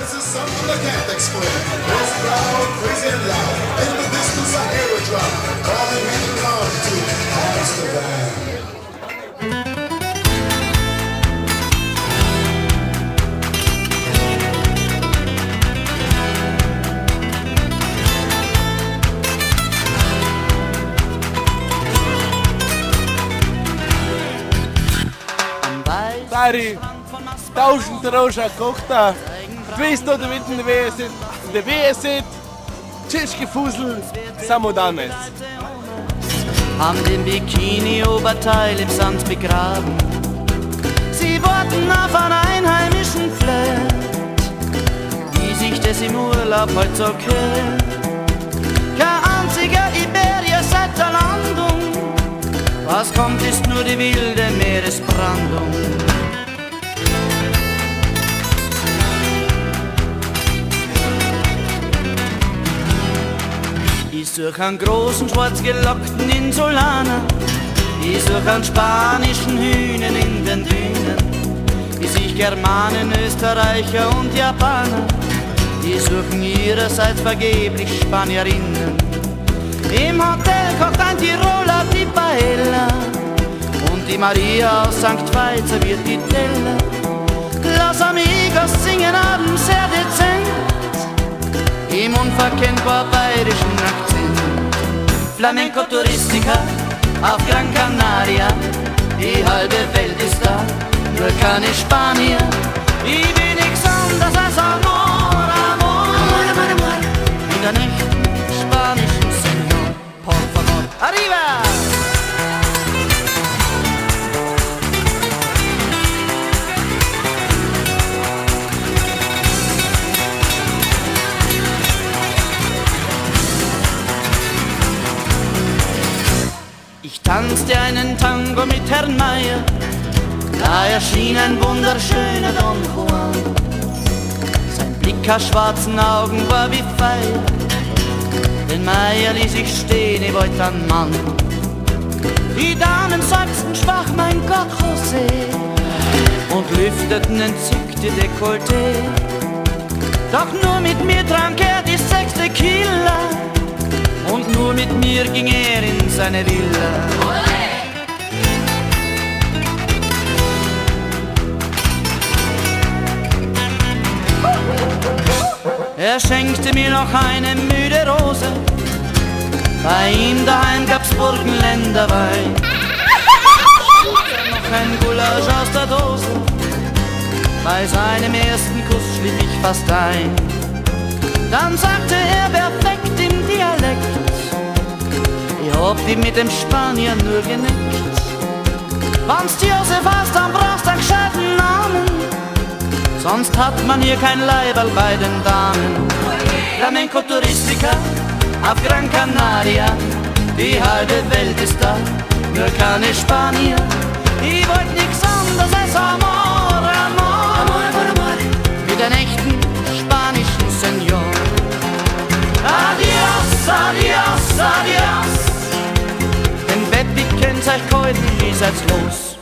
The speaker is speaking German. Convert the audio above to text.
This is something I can't explain. It's loud, crazy and loud. In the distance I hear a drum, calling me to come to Amsterdam. Stari, 1000 Rosa Kochta, 200 Witten der Weset, Tschitschke Fusel, Samodanes. Haben den Bikini-Oberteil im Sand begraben. Sie warten auf einen einheimischen Flirt, wie sich das im Urlaub heut so gehört. Kein einziger Iberier seit der Landung, was kommt ist nur die wilde Meeresbrandung. Ich such einen großen, schwarz gelockten Insulaner. Ich such einen spanischen Hühnen in den Dünen. Ich sehe Germanen, Österreicher und Japaner. Die suchen ihrerseits vergeblich Spanierinnen. Im Hotel kocht ein Tiroler die Paella und die Maria aus St. Veit serviert die Teller. Los Amigos singen abends sehr dezent im unverkennbar bayerischen Akzent. Flamenco Touristica auf Gran Canaria, die halbe Welt ist da, nur keine Spanier. Ich will nix anderes als Amor, Amor, Amor, Amor, Amor. In der echten spanischen Senor, por favor, arriba! Ich tanzte einen Tango mit Herrn Meier, da erschien ein wunderschöner Don Juan. Sein Blick aus schwarzen Augen war wie Feuer, den Meier ließ ich stehen, ich wollte ein Mann. Die Damen seufzten schwach, mein Gott, José, und lüfteten entzückt die Dekolleté. Doch nur mit mir trank er die 6 Tequila, und nur mit mir ging er in seine Villa. Er schenkte mir noch eine müde Rose, bei ihm daheim gab's Burgenländerwein. Noch ein Gulasch aus der Dose, bei seinem ersten Kuss schlief ich fast ein. Dann sagte er perfekt im Dialekt, ich hab dich mit dem Spanier nur genickt. Wenn's dir Josef hast, dann brauchst du einen gescheiten Namen, sonst hat man hier kein Leiberl bei den Damen. Flamenco Touristica auf Gran Canaria, die halbe Welt ist da, nur keine Spanier. Ich wollt nix anderes als Amor, Amor, Amor, Amor, Amor, mit einem echten spanischen Senor. Adios, adios, adios. Im Bett, ich kenn's euch gehalten, wie seid's los?